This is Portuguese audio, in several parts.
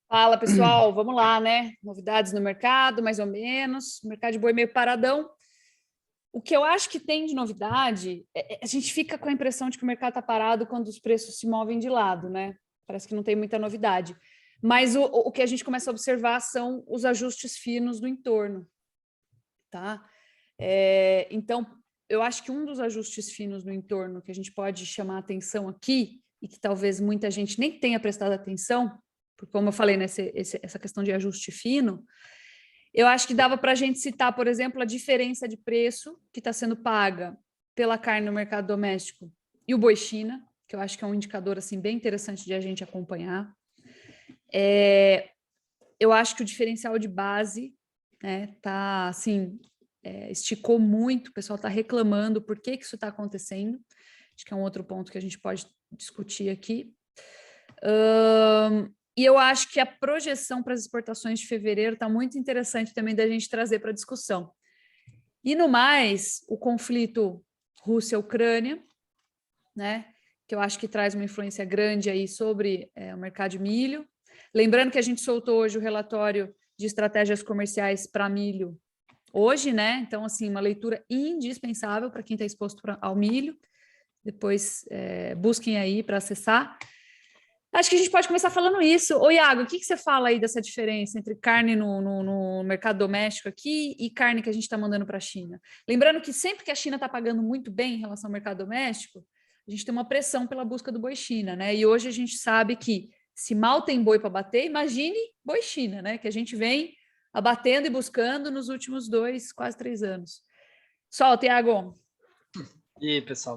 Fala, pessoal, vamos lá, né? Novidades no mercado, mais ou menos. O mercado de boi meio paradão. O que eu acho que tem de novidade, a gente fica com a impressão de que o mercado está parado quando os preços se movem de lado, né? Parece que não tem muita novidade. Mas o que a gente começa a observar são os ajustes finos do entorno, tá? Então, eu acho que um dos ajustes finos no entorno que a gente pode chamar a atenção aqui, e que talvez muita gente nem tenha prestado atenção, porque como eu falei, essa questão de ajuste fino, eu acho que dava para a gente citar, por exemplo, a diferença de preço que está sendo paga pela carne no mercado doméstico e o boi China, que eu acho que é um indicador assim bem interessante de a gente acompanhar. Eu acho que o diferencial de base, né, tá assim, esticou muito, o pessoal está reclamando por que isso está acontecendo. Acho que é um outro ponto que a gente pode discutir aqui. E eu acho que a projeção para as exportações de fevereiro está muito interessante também da gente trazer para a discussão. E no mais, o conflito Rússia-Ucrânia, né, que eu acho que traz uma influência grande aí sobre o mercado de milho. Lembrando que a gente soltou hoje o relatório de estratégias comerciais para milho hoje, né? Então, assim, uma leitura indispensável para quem está exposto ao milho. Depois busquem aí para acessar. Acho que a gente pode começar falando isso. Ô, Iago, o que você fala aí dessa diferença entre carne no mercado doméstico aqui e carne que a gente está mandando para a China? Lembrando que sempre que a China está pagando muito bem em relação ao mercado doméstico, a gente tem uma pressão pela busca do boi China, né? E hoje a gente sabe que se mal tem boi para bater, imagine boi China, né? Que a gente vem abatendo e buscando nos últimos 2, quase 3 anos. Solta, Iago. E aí, pessoal,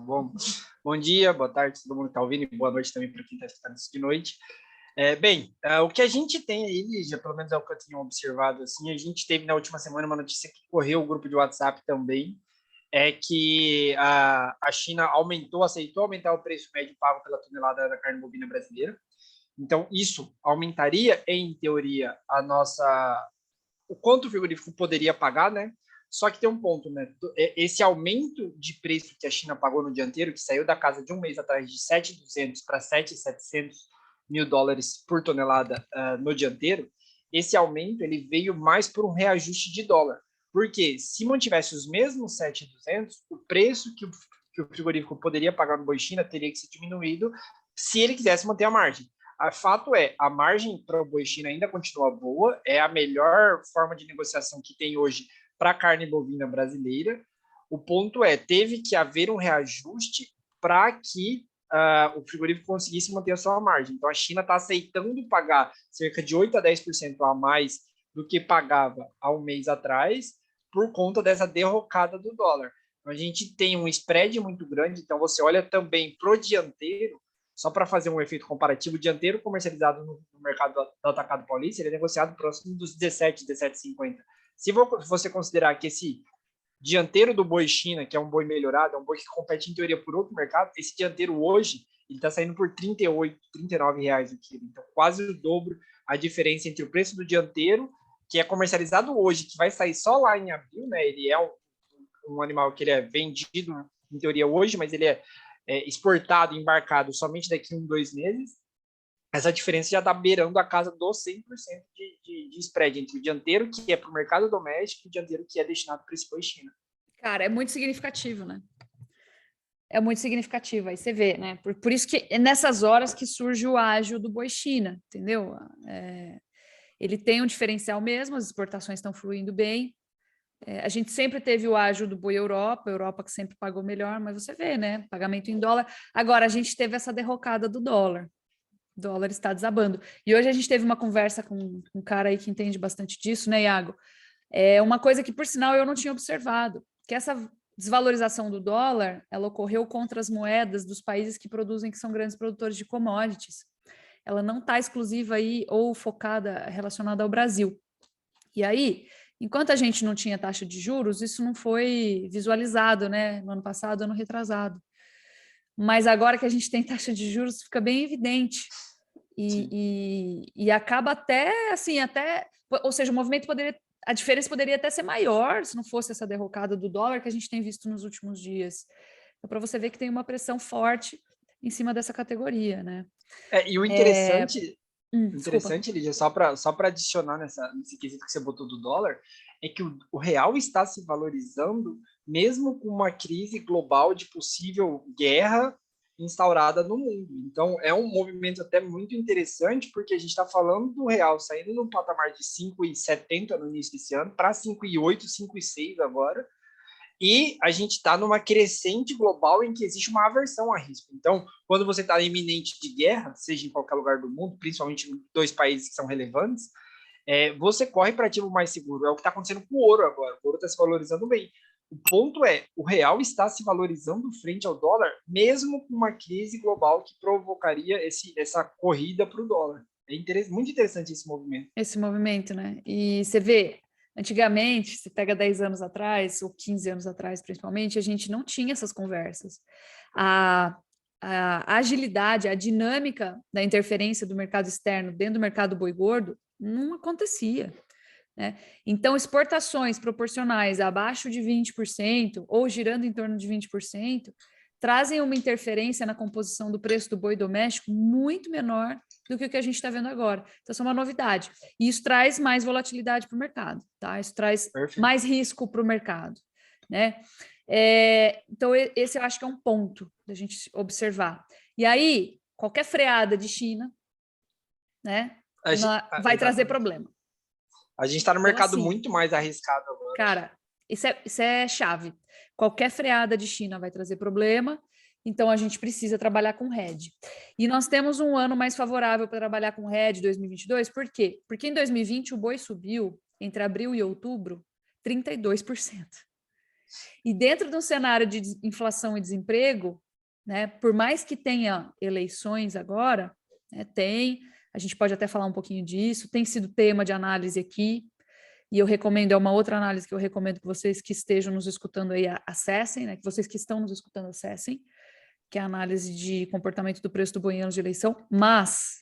bom dia, boa tarde, todo mundo que está ouvindo, e boa noite também para quem está escutando isso de noite. O que a gente tem aí, já pelo menos é o que eu tinha observado, assim, a gente teve na última semana uma notícia que correu o grupo de WhatsApp também, é que a China aceitou aumentar o preço médio pago pela tonelada da carne bovina brasileira. Então, isso aumentaria, em teoria, o quanto o frigorífico poderia pagar, né? Só que tem um ponto, né? Esse aumento de preço que a China pagou no dianteiro, que saiu da casa de um mês atrás de 7.200 para 7.700 mil dólares por tonelada no dianteiro, esse aumento ele veio mais por um reajuste de dólar. Porque se mantivesse os mesmos 7.200, o preço que o frigorífico poderia pagar no boi China teria que ser diminuído se ele quisesse manter a margem. O fato é, a margem para o boi China ainda continua boa, é a melhor forma de negociação que tem hoje para a carne bovina brasileira. O ponto é, teve que haver um reajuste para que o frigorífico conseguisse manter a sua margem. Então, a China está aceitando pagar cerca de 8 a 10% a mais do que pagava há um mês atrás, por conta dessa derrocada do dólar. Então, a gente tem um spread muito grande, então você olha também para o dianteiro, só para fazer um efeito comparativo, o dianteiro comercializado no mercado do atacado paulista, ele é negociado próximo dos 17, 17,50. Se você considerar que esse dianteiro do boi China, que é um boi melhorado, é um boi que compete em teoria por outro mercado, esse dianteiro hoje, ele está saindo por 38, 39 reais o quilo. Então, quase o dobro a diferença entre o preço do dianteiro, que é comercializado hoje, que vai sair só lá em abril, né? Ele é um animal que ele é vendido, em teoria, hoje, mas ele é exportado, embarcado somente daqui a 2 meses, essa diferença já está beirando a casa dos 100% de spread entre o dianteiro, que é para o mercado doméstico, e o dianteiro que é destinado para esse boi China. Cara, é muito significativo, né? É muito significativo, aí você vê, né? Por isso que é nessas horas que surge o ágio do boi China, entendeu? Ele tem um diferencial mesmo, as exportações estão fluindo bem. A gente sempre teve o ágio do boi Europa, a Europa que sempre pagou melhor, mas você vê, né? Pagamento em dólar. Agora, a gente teve essa derrocada do dólar. O dólar está desabando. E hoje a gente teve uma conversa com um cara aí que entende bastante disso, né, Iago? É uma coisa que, por sinal, eu não tinha observado, que essa desvalorização do dólar, ela ocorreu contra as moedas dos países que produzem, que são grandes produtores de commodities. Ela não está exclusiva aí ou focada relacionada ao Brasil. E aí, enquanto a gente não tinha taxa de juros, isso não foi visualizado, né? No ano passado, ano retrasado. Mas agora que a gente tem taxa de juros, fica bem evidente. E acaba até, assim, ou seja, o movimento poderia, a diferença poderia até ser maior se não fosse essa derrocada do dólar que a gente tem visto nos últimos dias. Então, para você ver que tem uma pressão forte em cima dessa categoria, né? E o interessante Desculpa. Interessante, Lídia, só para adicionar nesse quesito que você botou do dólar, é que o real está se valorizando mesmo com uma crise global de possível guerra instaurada no mundo. Então, é um movimento até muito interessante, porque a gente está falando do real saindo num patamar de 5,70 no início desse ano para 5,8, 5,6 agora, e a gente está numa crescente global em que existe uma aversão a risco. Então, quando você está iminente de guerra, seja em qualquer lugar do mundo, principalmente em dois países que são relevantes, você corre para ativo mais seguro. É o que está acontecendo com o ouro agora. O ouro está se valorizando bem. O ponto é, o real está se valorizando frente ao dólar, mesmo com uma crise global que provocaria essa corrida para o dólar. Muito interessante esse movimento. Esse movimento, né? E você vê, antigamente, se pega 10 anos atrás, ou 15 anos atrás, principalmente, a gente não tinha essas conversas. A, a agilidade, a dinâmica da interferência do mercado externo dentro do mercado boi gordo não acontecia. Né? Então, exportações proporcionais abaixo de 20% ou girando em torno de 20% trazem uma interferência na composição do preço do boi doméstico muito menor do que o que a gente está vendo agora. Então, isso é uma novidade. E isso traz mais volatilidade para o mercado, tá? Isso traz mais risco para o mercado, né? Então, esse eu acho que é um ponto da gente observar. E aí, qualquer freada de China, né, vai trazer problema. A gente está no mercado assim, muito mais arriscado agora. Cara, isso é chave. Qualquer freada de China vai trazer problema, então a gente precisa trabalhar com hedge. E nós temos um ano mais favorável para trabalhar com hedge 2022, por quê? Porque em 2020 o boi subiu, entre abril e outubro, 32%. E dentro de um cenário de inflação e desemprego, né, por mais que tenha eleições agora, né, a gente pode até falar um pouquinho disso, tem sido tema de análise aqui, e eu recomendo, é uma outra análise que eu recomendo que vocês que estejam nos escutando aí acessem, né, que vocês que estão nos escutando acessem, que é a análise de comportamento do preço do boi em anos de eleição, mas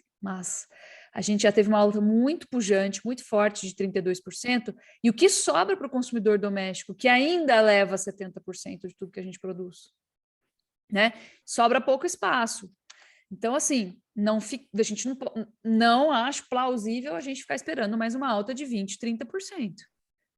a gente já teve uma alta muito pujante, muito forte de 32%, e o que sobra para o consumidor doméstico, que ainda leva 70% de tudo que a gente produz, né? Sobra pouco espaço. Então, assim, a gente não acho plausível a gente ficar esperando mais uma alta de 20%, 30%,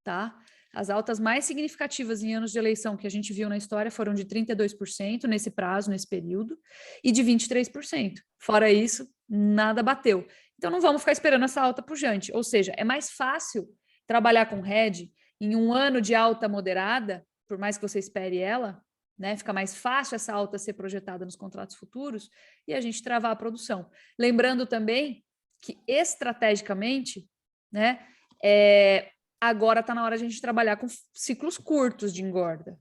tá? As altas mais significativas em anos de eleição que a gente viu na história foram de 32% nesse prazo, nesse período, e de 23%. Fora isso, nada bateu. Então, não vamos ficar esperando essa alta pujante. Ou seja, é mais fácil trabalhar com hedge em um ano de alta moderada, por mais que você espere ela, né? Fica mais fácil essa alta ser projetada nos contratos futuros e a gente travar a produção. Lembrando também que, estrategicamente, né, agora está na hora de a gente trabalhar com ciclos curtos de engorda.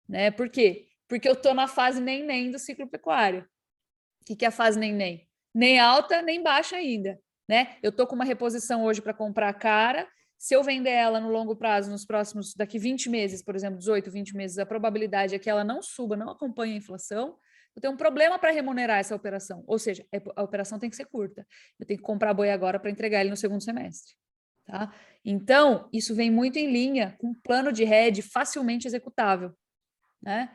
Né? Por quê? Porque eu estou na fase nem do ciclo pecuário. O que é a fase nem? Nem alta, nem baixa ainda. Né? Eu estou com uma reposição hoje para comprar cara. Se eu vender ela no longo prazo, nos próximos, daqui 20 meses, por exemplo, 18, 20 meses, a probabilidade é que ela não suba, não acompanhe a inflação. Eu tenho um problema para remunerar essa operação. Ou seja, a operação tem que ser curta. Eu tenho que comprar boi agora para entregar ele no segundo semestre. Tá? Então, isso vem muito em linha com um plano de hedge facilmente executável. Né?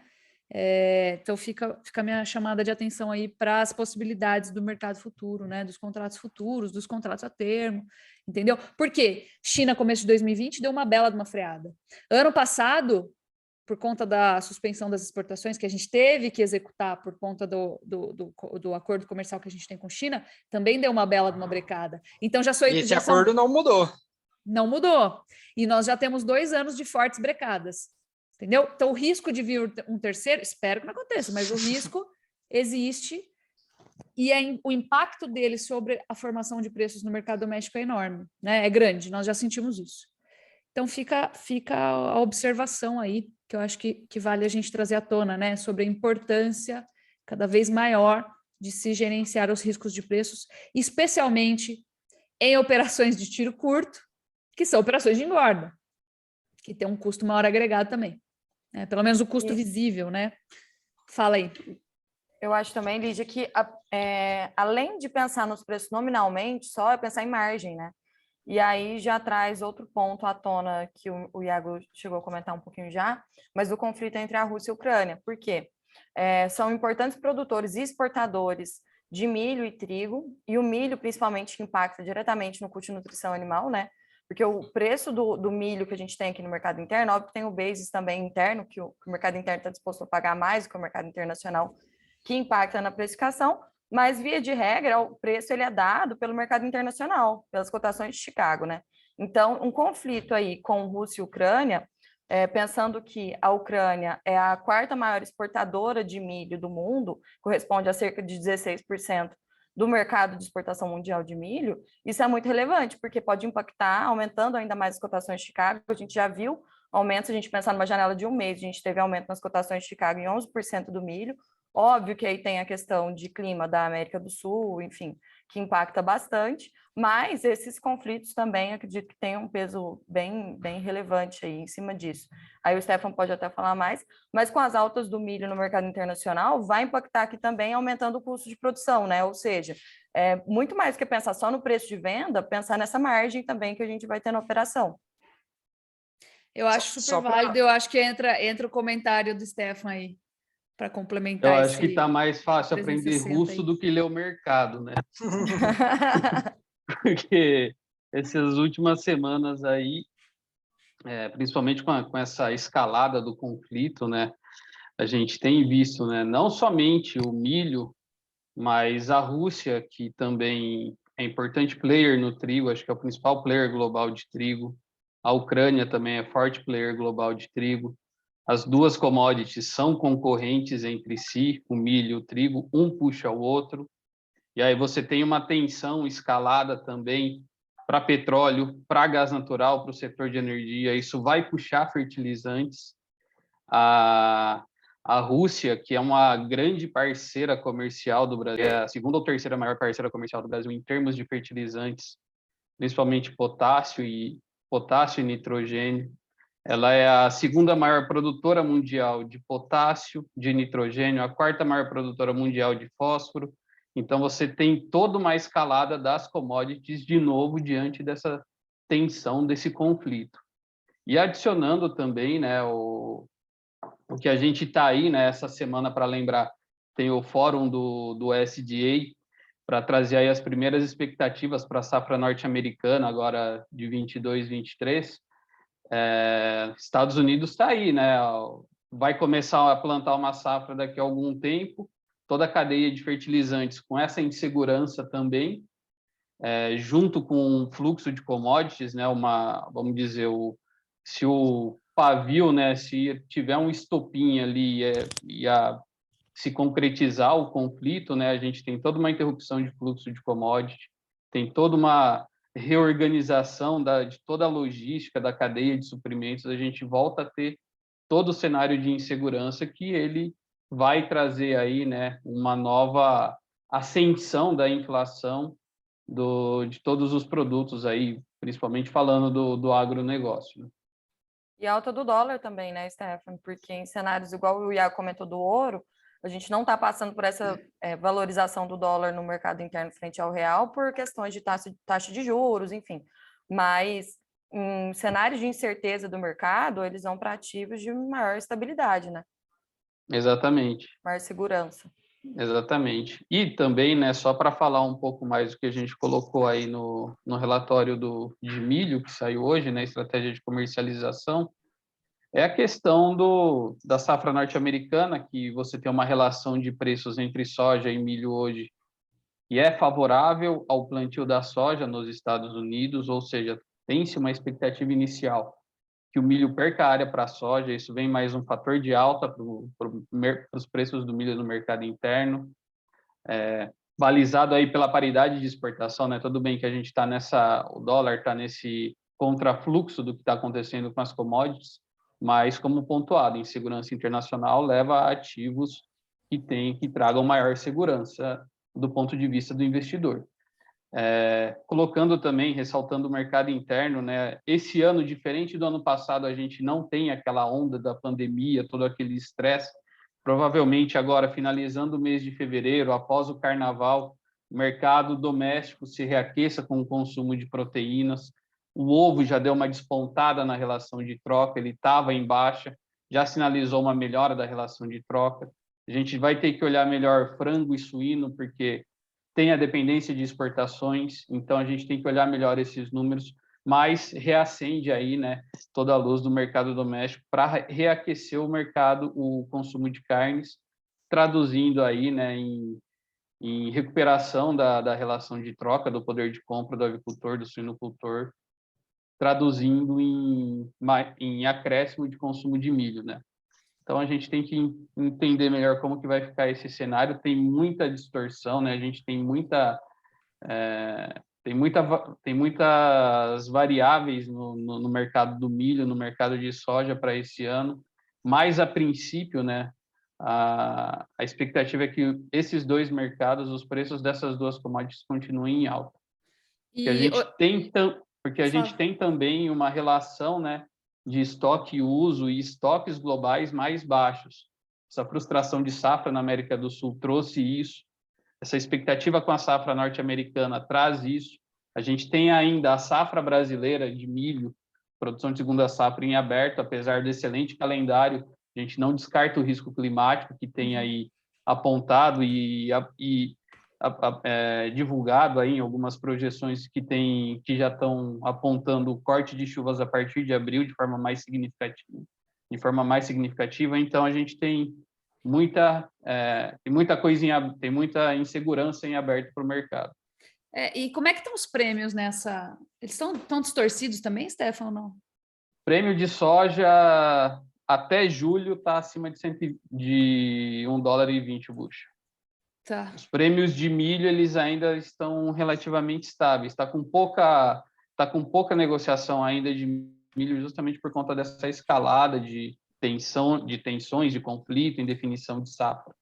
Então, fica a minha chamada de atenção aí para as possibilidades do mercado futuro, né? Dos contratos futuros, dos contratos a termo, entendeu? Por quê? China, começo de 2020, deu uma bela de uma freada. Ano passado, por conta da suspensão das exportações que a gente teve que executar por conta do acordo comercial que a gente tem com a China, também deu uma bela de uma brecada. Então, esse acordo não mudou. Não mudou. E nós já temos 2 anos de fortes brecadas. Entendeu? Então, o risco de vir um terceiro, espero que não aconteça, mas o risco existe e o impacto dele sobre a formação de preços no mercado doméstico é enorme, né? É grande, nós já sentimos isso. Então, fica a observação aí, que eu acho que vale a gente trazer à tona, né? Sobre a importância cada vez maior de se gerenciar os riscos de preços, especialmente em operações de tiro curto, que são operações de engorda, que tem um custo maior agregado também. Pelo menos o custo visível, né? Fala aí. Eu acho também, Lídia, que além de pensar nos preços nominalmente, só é pensar em margem, né? E aí já traz outro ponto à tona que o Iago chegou a comentar um pouquinho já, mas do conflito entre a Rússia e a Ucrânia. Por quê? São importantes produtores e exportadores de milho e trigo, e o milho principalmente impacta diretamente no custo de nutrição animal, né? Porque o preço do milho que a gente tem aqui no mercado interno, óbvio que tem o basis também interno, que o mercado interno está disposto a pagar mais do que o mercado internacional, que impacta na precificação, mas via de regra, o preço ele é dado pelo mercado internacional, pelas cotações de Chicago, né? Então, um conflito aí com Rússia e Ucrânia, pensando que a Ucrânia é a quarta maior exportadora de milho do mundo, corresponde a cerca de 16% do mercado de exportação mundial de milho, isso é muito relevante, porque pode impactar, aumentando ainda mais as cotações de Chicago. A gente já viu aumentos, se a gente pensar numa janela de um mês, a gente teve aumento nas cotações de Chicago em 11% do milho. Óbvio que aí tem a questão de clima da América do Sul, enfim, que impacta bastante, mas esses conflitos também acredito que têm um peso bem relevante aí em cima disso. Aí o Stefan pode até falar mais, mas com as altas do milho no mercado internacional, vai impactar aqui também aumentando o custo de produção, né? Ou seja, muito mais que pensar só no preço de venda, pensar nessa margem também que a gente vai ter na operação. Eu acho super válido, eu acho que entra o comentário do Stefan aí, para complementar. Eu acho que está mais fácil aprender russo aí do que ler o mercado, né? Porque essas últimas semanas aí, principalmente com essa escalada do conflito, né? A gente tem visto, né? Não somente o milho, mas a Rússia, que também é importante player no trigo, acho que é o principal player global de trigo. A Ucrânia também é forte player global de trigo. As duas commodities são concorrentes entre si, o milho e o trigo, um puxa o outro. E aí você tem uma tensão escalada também para petróleo, para gás natural, para o setor de energia. Isso vai puxar fertilizantes. A Rússia, que é uma grande parceira comercial do Brasil, é a segunda ou terceira maior parceira comercial do Brasil em termos de fertilizantes, principalmente potássio e nitrogênio. Ela é a segunda maior produtora mundial de potássio, de nitrogênio, a quarta maior produtora mundial de fósforo. Então, você tem toda uma escalada das commodities, de novo, diante dessa tensão, desse conflito. E adicionando também, né, o que a gente está aí, né, essa semana, para lembrar, tem o fórum do SDA, para trazer aí as primeiras expectativas para a safra norte-americana, agora de 22, 23. Estados Unidos está aí, né? Vai começar a plantar uma safra daqui a algum tempo, toda a cadeia de fertilizantes com essa insegurança também, junto com o fluxo de commodities, né? Vamos dizer, se o pavio, né? Se tiver um estopim ali e se concretizar o conflito, né? A gente tem toda uma interrupção de fluxo de commodities, tem toda uma reorganização de toda a logística da cadeia de suprimentos, a gente volta a ter todo o cenário de insegurança que ele vai trazer aí, né, uma nova ascensão da inflação de todos os produtos aí, principalmente falando do agronegócio. Né? E a alta do dólar também, né, Stefan? Porque em cenários igual o Iago comentou do ouro, a gente não está passando por essa valorização do dólar no mercado interno frente ao real por questões de taxa de juros, enfim. Mas em cenários de incerteza do mercado, eles vão para ativos de maior estabilidade, né? Exatamente. Maior segurança. Exatamente. E também, né, só para falar um pouco mais do que a gente colocou aí no relatório de milho que saiu hoje, né, estratégia de comercialização, é a questão da safra norte-americana, que você tem uma relação de preços entre soja e milho hoje, e é favorável ao plantio da soja nos Estados Unidos, ou seja, tem-se uma expectativa inicial que o milho perca área para a soja, isso vem mais um fator de alta para os preços do milho no mercado interno, balizado aí pela paridade de exportação, né? Tudo bem que a gente está o dólar está nesse contrafluxo do que está acontecendo com as commodities, mas, como pontuado, insegurança internacional leva a ativos que tragam maior segurança do ponto de vista do investidor. Colocando também, ressaltando o mercado interno, né? Esse ano, diferente do ano passado, a gente não tem aquela onda da pandemia, todo aquele estresse. Provavelmente agora, finalizando o mês de fevereiro, após o carnaval, o mercado doméstico se reaqueça com o consumo de proteínas. O ovo já deu uma despontada na relação de troca, ele estava em baixa, já sinalizou uma melhora da relação de troca. A gente vai ter que olhar melhor frango e suíno, porque tem a dependência de exportações, então a gente tem que olhar melhor esses números, mas reacende aí, né, toda a luz do mercado doméstico para reaquecer o mercado, o consumo de carnes, traduzindo aí, né, em recuperação da relação de troca, do poder de compra do avicultor, do suinocultor, traduzindo em acréscimo de consumo de milho, né? Então, a gente tem que entender melhor como que vai ficar esse cenário. Tem muita distorção, né? A gente tem tem muitas variáveis no mercado do milho, no mercado de soja para esse ano, mas, a princípio, né, a expectativa é que esses dois mercados, os preços dessas duas commodities continuem em alta. Porque a gente tem também uma relação, né, de estoque e uso e estoques globais mais baixos. Essa frustração de safra na América do Sul trouxe isso. Essa expectativa com a safra norte-americana traz isso. A gente tem ainda a safra brasileira de milho, produção de segunda safra em aberto, apesar do excelente calendário. A gente não descarta o risco climático que tem aí apontado e divulgado aí em algumas projeções que já estão apontando o corte de chuvas a partir de abril de forma mais significativa. Então, a gente tem muita coisa tem muita insegurança em aberto para o mercado. E como é que estão os prêmios nessa? Eles estão distorcidos também, Stefano, ou não? Prêmio de soja até julho está acima de $1,20 o bushel. Tá. Os prêmios de milho eles ainda estão relativamente estáveis. Está com pouca negociação ainda de milho, justamente por conta dessa escalada de tensões, de conflito, indefinição de safra.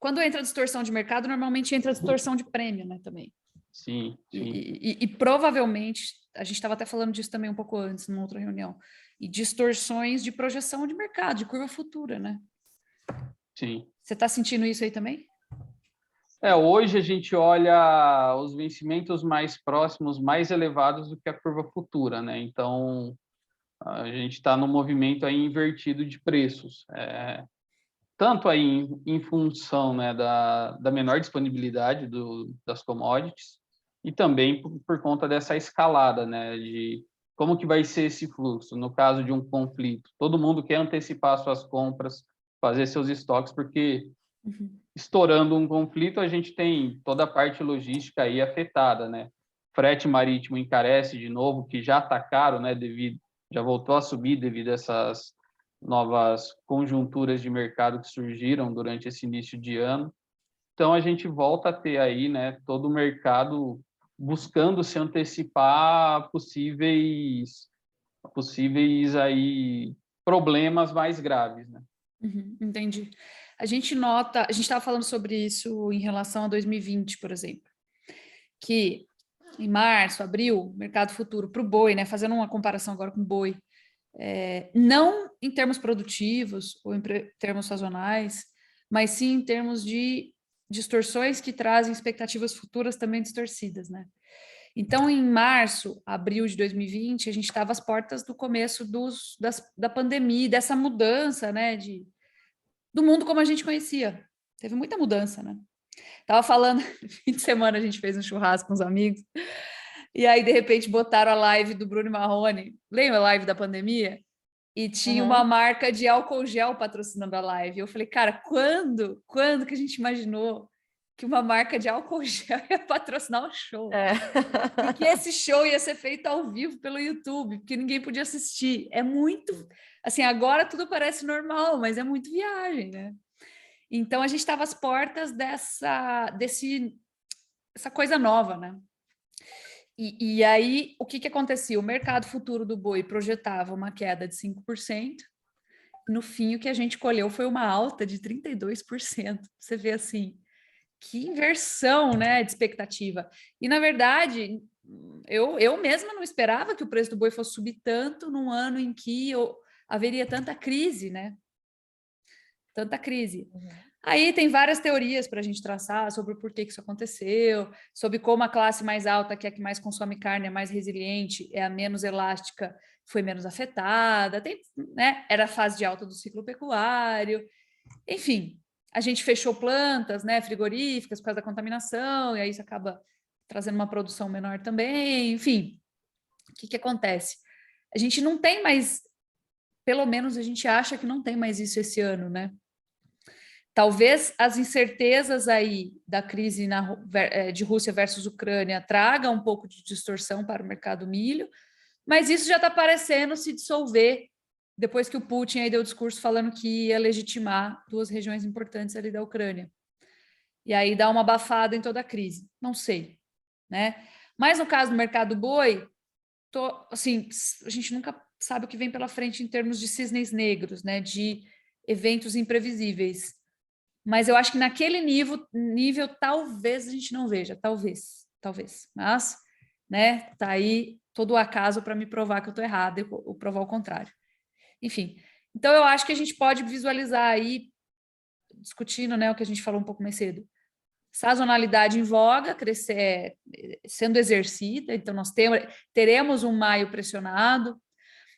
Quando entra distorção de mercado, normalmente entra distorção de prêmio, né, também. Sim. E provavelmente, a gente estava até falando disso também um pouco antes, numa outra reunião, e distorções de projeção de mercado, de curva futura, né? Sim. Você está sentindo isso aí também? Hoje a gente olha os vencimentos mais próximos, mais elevados do que a curva futura, né? Então, a gente está no movimento aí invertido de preços. Tanto aí em função, né, da menor disponibilidade das commodities e também por conta dessa escalada, né, de como que vai ser esse fluxo no caso de um conflito. Todo mundo quer antecipar suas compras, fazer seus estoques, porque estourando um conflito, a gente tem toda a parte logística aí afetada, né? Frete marítimo encarece de novo, que já está caro, né, já voltou a subir devido a essas novas conjunturas de mercado que surgiram durante esse início de ano. Então, a gente volta a ter aí, né, todo o mercado buscando se antecipar a possíveis aí problemas mais graves, né? Entendi. A gente estava falando sobre isso em relação a 2020, por exemplo, que em março, abril, mercado futuro para o boi, né, fazendo uma comparação agora com o boi, não em termos produtivos ou em termos sazonais, mas sim em termos de distorções que trazem expectativas futuras também distorcidas, né? Então, em março, abril de 2020, a gente estava às portas do começo da pandemia, dessa mudança, né, do mundo como a gente conhecia. Teve muita mudança, né? Tava falando, fim de semana a gente fez um churrasco com os amigos, e aí, de repente, botaram a live do Bruno Marrone, lembra a live da pandemia? E tinha uma marca de álcool gel patrocinando a live. Eu falei, cara, quando que a gente imaginou que uma marca de álcool gel ia patrocinar um show? E que esse show ia ser feito ao vivo pelo YouTube, porque ninguém podia assistir. É muito... Assim, agora tudo parece normal, mas é muito viagem, né? Então, a gente estava às portas dessa coisa nova, né? E aí, o que acontecia? O mercado futuro do boi projetava uma queda de 5%. No fim, o que a gente colheu foi uma alta de 32%. Você vê assim, que inversão, né, de expectativa. E, na verdade, eu mesma não esperava que o preço do boi fosse subir tanto num ano em que haveria tanta crise, né? Tanta crise. Aí tem várias teorias para a gente traçar sobre o porquê que isso aconteceu, sobre como a classe mais alta, que é a que mais consome carne, é mais resiliente, é a menos elástica, foi menos afetada, né? Era a fase de alta do ciclo pecuário. Enfim, a gente fechou plantas, né, frigoríficas por causa da contaminação, e aí isso acaba trazendo uma produção menor também, enfim. O que acontece? A gente não tem mais, pelo menos a gente acha que não tem mais isso esse ano, né? Talvez as incertezas aí da crise de Rússia versus Ucrânia tragam um pouco de distorção para o mercado milho, mas isso já está parecendo se dissolver depois que o Putin aí deu o discurso falando que ia legitimar 2 regiões importantes ali da Ucrânia. E aí dá uma abafada em toda a crise. Não sei, né? Mas no caso do mercado boi, assim, a gente nunca sabe o que vem pela frente em termos de cisnes negros, né? De eventos imprevisíveis. Mas eu acho que naquele nível talvez a gente não veja, talvez. Mas, né, tá aí todo o acaso para me provar que eu estou errada ou provar o contrário. Enfim, então eu acho que a gente pode visualizar aí, discutindo, né, o que a gente falou um pouco mais cedo, sazonalidade em voga, crescer, sendo exercida, então nós teremos um maio pressionado,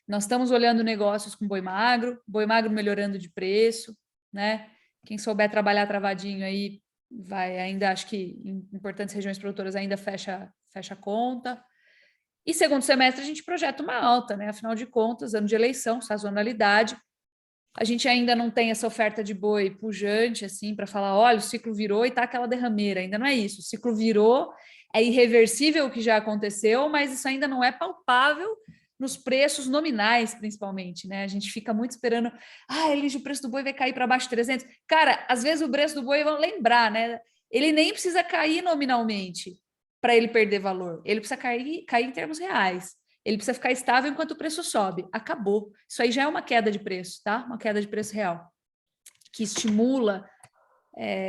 nós estamos olhando negócios com boi magro melhorando de preço, né? Quem souber trabalhar travadinho aí, vai ainda, acho que em importantes regiões produtoras ainda fecha a conta. E segundo semestre a gente projeta uma alta, né? Afinal de contas, ano de eleição, sazonalidade. A gente ainda não tem essa oferta de boi pujante, assim, para falar, olha, o ciclo virou e tá aquela derrameira. Ainda não é isso. O ciclo virou, é irreversível o que já aconteceu, mas isso ainda não é palpável nos preços nominais, principalmente, né? A gente fica muito esperando, Elige, o preço do boi vai cair para baixo de 300. Cara, às vezes o preço do boi, vão lembrar, né? Ele nem precisa cair nominalmente para ele perder valor. Ele precisa cair em termos reais. Ele precisa ficar estável enquanto o preço sobe. Acabou. Isso aí já é uma queda de preço, tá? Uma queda de preço real, que estimula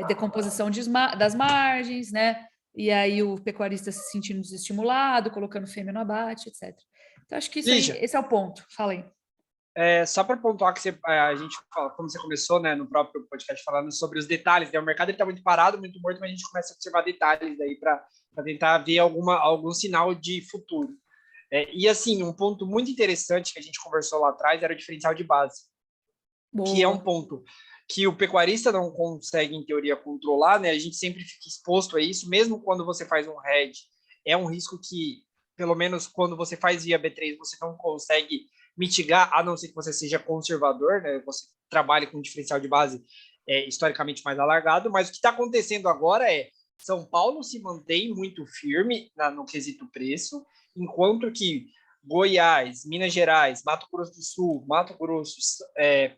decomposição das margens, né? E aí o pecuarista se sentindo desestimulado, colocando fêmea no abate, etc. Então, acho que esse é o ponto. Fala aí. Só para pontuar que a gente fala, como você começou, né, no próprio podcast falando sobre os detalhes, né, o mercado está muito parado, muito morto, mas a gente começa a observar detalhes aí para tentar ver algum sinal de futuro. E assim, um ponto muito interessante que a gente conversou lá atrás era o diferencial de base, que é um ponto que o pecuarista não consegue, em teoria, controlar, né? A gente sempre fica exposto a isso, mesmo quando você faz um hedge, é um risco que, pelo menos quando você faz via B3, você não consegue mitigar, a não ser que você seja conservador, né? Você trabalhe com um diferencial de base historicamente mais alargado, mas o que está acontecendo agora é São Paulo se mantém muito firme no quesito preço, enquanto que Goiás, Minas Gerais, Mato Grosso do Sul, Mato Grosso,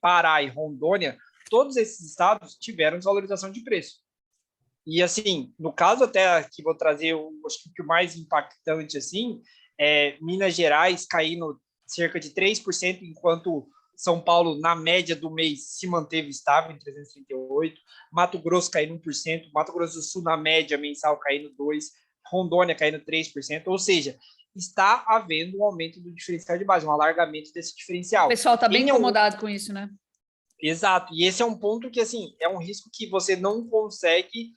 Pará e Rondônia, todos esses estados tiveram desvalorização de preço. E, assim, no caso até que vou trazer, acho que o mais impactante, assim, Minas Gerais caindo cerca de 3%, enquanto São Paulo, na média do mês, se manteve estável em 338%, Mato Grosso caindo 1%, Mato Grosso do Sul, na média mensal, caindo 2%, Rondônia caindo 3%, ou seja, está havendo um aumento do diferencial de base, um alargamento desse diferencial. O pessoal está bem incomodado com isso, né? Exato, e esse é um ponto que, assim, é um risco que você não consegue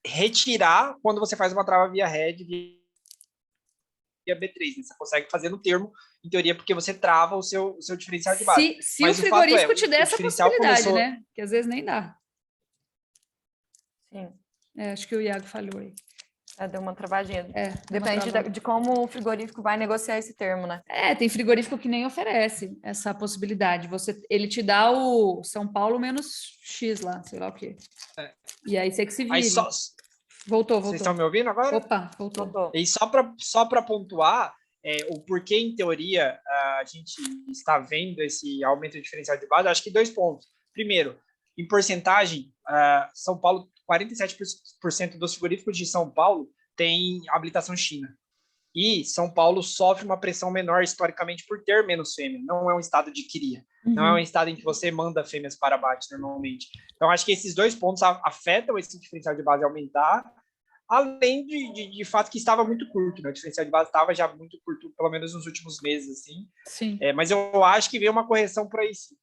retirar quando você faz uma trava via RED, via B3, né? Você consegue fazer no termo, em teoria, porque você trava o seu diferencial de base. Se o frigorífico te der essa possibilidade, né? Que às vezes nem dá. Sim. Acho que o Iago falhou aí. Deu uma travadinha. Depende de como o frigorífico vai negociar esse termo, né? Tem frigorífico que nem oferece essa possibilidade. Ele te dá o São Paulo menos X lá, sei lá o quê. E aí você que se vire. Voltou. Vocês estão me ouvindo agora? Opa, voltou. E só para pontuar, o porquê, em teoria, a gente está vendo esse aumento do diferencial de base, acho que 2 pontos. Primeiro, em porcentagem, São Paulo, 47% dos frigoríficos de São Paulo tem habilitação China. E São Paulo sofre uma pressão menor historicamente por ter menos fêmea. Não é um estado de cria. Uhum. Não é um estado em que você manda fêmeas para abate normalmente. Então, acho que esses 2 pontos afetam esse diferencial de base aumentar, além de fato que estava muito curto, né? O diferencial de base estava já muito curto, pelo menos nos últimos meses, assim. Sim. Mas eu acho que veio uma correção por aí, sim.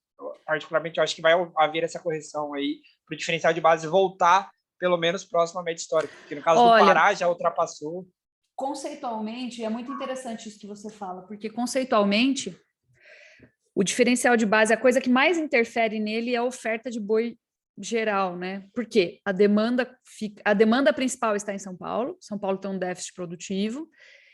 Particularmente, eu acho que vai haver essa correção aí para o diferencial de base voltar, pelo menos, próximo à média histórica. Porque no caso do Pará já ultrapassou. Conceitualmente, é muito interessante isso que você fala, porque conceitualmente, o diferencial de base, a coisa que mais interfere nele é a oferta de boi geral, né? Porque a demanda principal está em São Paulo tem um déficit produtivo,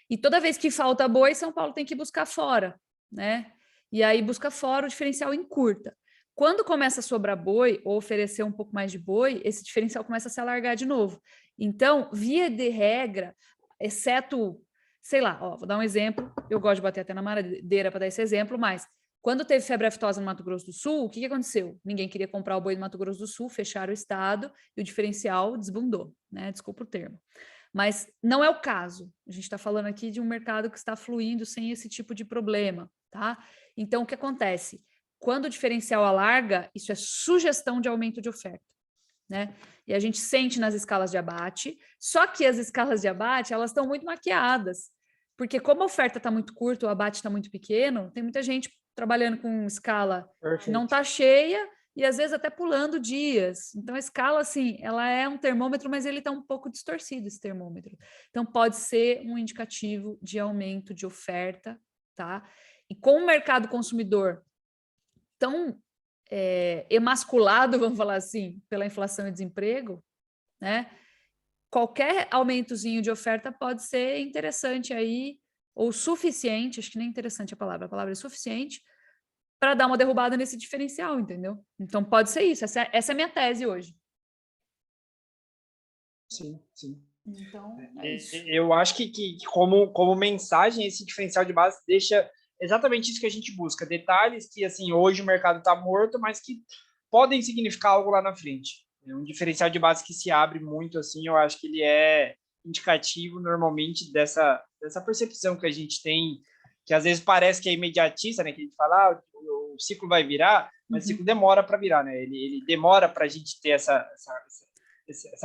e toda vez que falta boi, São Paulo tem que buscar fora, né? E aí busca fora, o diferencial encurta. Quando começa a sobrar boi, ou oferecer um pouco mais de boi, esse diferencial começa a se alargar de novo. Então, via de regra, exceto, sei lá, ó, vou dar um exemplo, eu gosto de bater até na madeira para dar esse exemplo, mas quando teve febre aftosa no Mato Grosso do Sul, o que aconteceu? Ninguém queria comprar o boi no Mato Grosso do Sul, fecharam o estado e o diferencial desbundou, né? Desculpa o termo. Mas não é o caso. A gente está falando aqui de um mercado que está fluindo sem esse tipo de problema, tá? Então, o que acontece? Quando o diferencial alarga, isso é sugestão de aumento de oferta, né? E a gente sente nas escalas de abate, só que as escalas de abate, elas estão muito maquiadas, porque como a oferta está muito curta, o abate está muito pequeno, tem muita gente trabalhando com escala que não está cheia e às vezes até pulando dias. Então a escala, assim, ela é um termômetro, mas ele está um pouco distorcido, esse termômetro. Então pode ser um indicativo de aumento de oferta, tá? E com o mercado consumidor tão emasculado, vamos falar assim, pela inflação e desemprego, né? Qualquer aumentozinho de oferta pode ser interessante aí, ou suficiente, acho que nem interessante a palavra é suficiente, para dar uma derrubada nesse diferencial, entendeu? Então pode ser isso, essa é a minha tese hoje. Sim, sim. Então, é isso. Eu acho que como mensagem, esse diferencial de base deixa exatamente isso que a gente busca, detalhes que, assim, hoje o mercado está morto, mas que podem significar algo lá na frente. É um diferencial de base que se abre muito, assim, eu acho que ele é indicativo, normalmente, dessa percepção que a gente tem, que às vezes parece que é imediatista, né, que a gente fala, o ciclo vai virar, mas o ciclo demora para virar, né, ele demora para a gente ter essa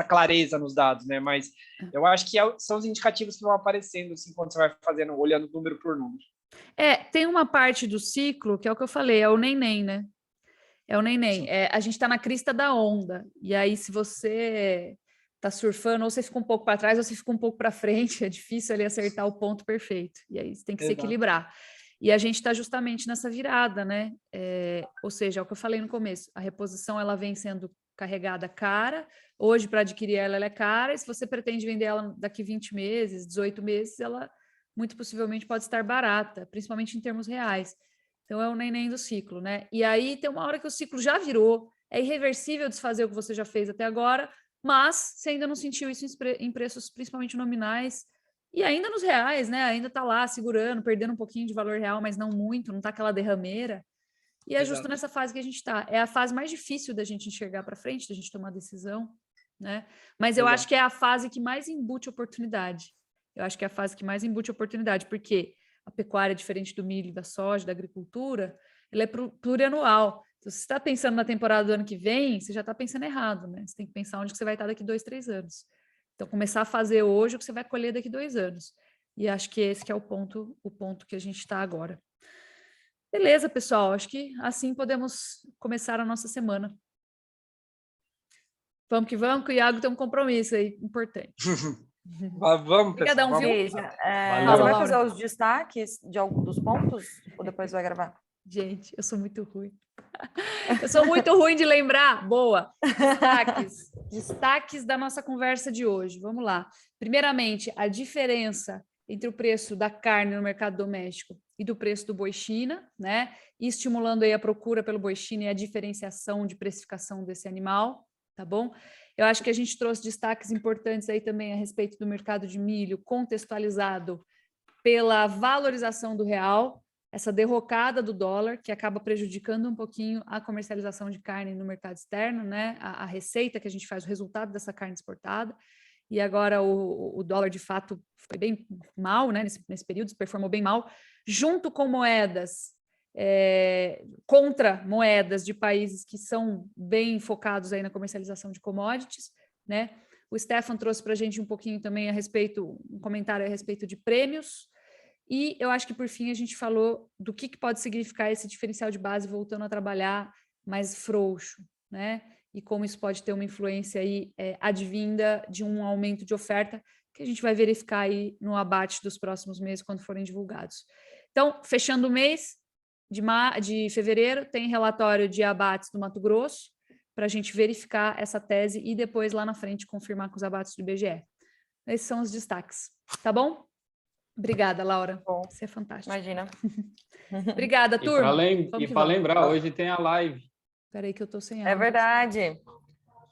clareza nos dados, né, mas eu acho que são os indicativos que vão aparecendo, assim, quando você vai fazendo, olhando número por número. Tem uma parte do ciclo, que é o que eu falei, é o neném, né? É o neném. A gente está na crista da onda. E aí, se você está surfando, ou você fica um pouco para trás, ou você fica um pouco para frente, é difícil ali acertar o ponto perfeito. E aí você tem que se equilibrar. E a gente está justamente nessa virada, né? Ou seja, é o que eu falei no começo, a reposição ela vem sendo carregada cara. Hoje, para adquirir ela é cara, e se você pretende vender ela daqui 20 meses, 18 meses, ela muito possivelmente pode estar barata, principalmente em termos reais. Então, é o neném do ciclo, né? E aí tem uma hora que o ciclo já virou, é irreversível desfazer o que você já fez até agora, mas você ainda não sentiu isso em preços principalmente nominais, e ainda nos reais, né? Ainda está lá segurando, perdendo um pouquinho de valor real, mas não muito, não está aquela derrameira. E é justo nessa fase que a gente está. É a fase mais difícil da gente enxergar para frente, da gente tomar decisão, né? Mas eu acho que é a fase que mais embute oportunidade. Eu acho que é a fase que mais embute oportunidade, porque a pecuária, diferente do milho, da soja, da agricultura, ela é plurianual. Então, se você está pensando na temporada do ano que vem, você já está pensando errado, né? Você tem que pensar onde que você vai estar daqui 2, 3 anos. Então, começar a fazer hoje o que você vai colher daqui 2 anos. E acho que esse que é o ponto que a gente está agora. Beleza, pessoal. Acho que assim podemos começar a nossa semana. Vamos que o Iago tem um compromisso aí importante. Vamos, pessoal. Vamos. Você vai fazer os destaques de algum dos pontos ou depois vai gravar? Gente, eu sou muito ruim. Eu sou muito ruim de lembrar. Boa. Destaques da nossa conversa de hoje. Vamos lá. Primeiramente, a diferença entre o preço da carne no mercado doméstico e do preço do boi China, né? E estimulando aí a procura pelo boi China e a diferenciação de precificação desse animal, tá bom? Eu acho que a gente trouxe destaques importantes aí também a respeito do mercado de milho, contextualizado pela valorização do real, essa derrocada do dólar, que acaba prejudicando um pouquinho a comercialização de carne no mercado externo, né? A receita que a gente faz, o resultado dessa carne exportada. E agora o dólar, de fato, foi bem mal, né? Nesse período, se performou bem mal, junto com moedas, contra moedas de países que são bem focados aí na comercialização de commodities, né? O Stefan trouxe para a gente um pouquinho também um comentário a respeito de prêmios, e eu acho que, por fim, a gente falou do que pode significar esse diferencial de base voltando a trabalhar mais frouxo, né? E como isso pode ter uma influência aí advinda de um aumento de oferta que a gente vai verificar aí no abate dos próximos meses, quando forem divulgados. Então, fechando o mês de fevereiro, tem relatório de abates do Mato Grosso, para a gente verificar essa tese e depois lá na frente confirmar com os abates do IBGE. Esses são os destaques, tá bom? Obrigada, Laura. Bom, Você é fantástica. imagina. Obrigada, turma. E para lembrar, hoje tem a live. Espera aí que eu tô sem É áudio. verdade.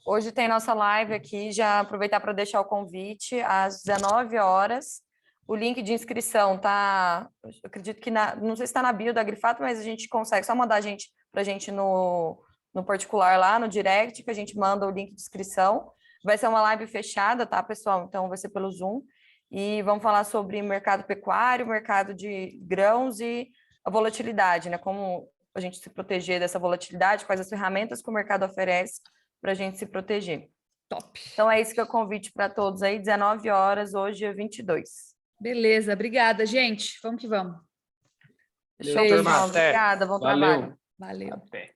Hoje tem nossa live aqui, já aproveitar para deixar o convite às 19 horas. O link de inscrição tá, acredito que não sei se está na bio da Grifato, mas a gente consegue só mandar para a gente no particular lá, no direct, que a gente manda o link de inscrição. Vai ser uma live fechada, tá, pessoal? Então vai ser pelo Zoom. E vamos falar sobre mercado pecuário, mercado de grãos e a volatilidade, né? Como a gente se proteger dessa volatilidade, quais as ferramentas que o mercado oferece para a gente se proteger. Top. Então é isso que é o convite para todos aí, 19 horas, hoje, dia 22. Beleza, obrigada, gente. Vamos que vamos. Show, Valeu, turma, pessoal. até. Obrigada, bom trabalho. Valeu. Valeu. Até.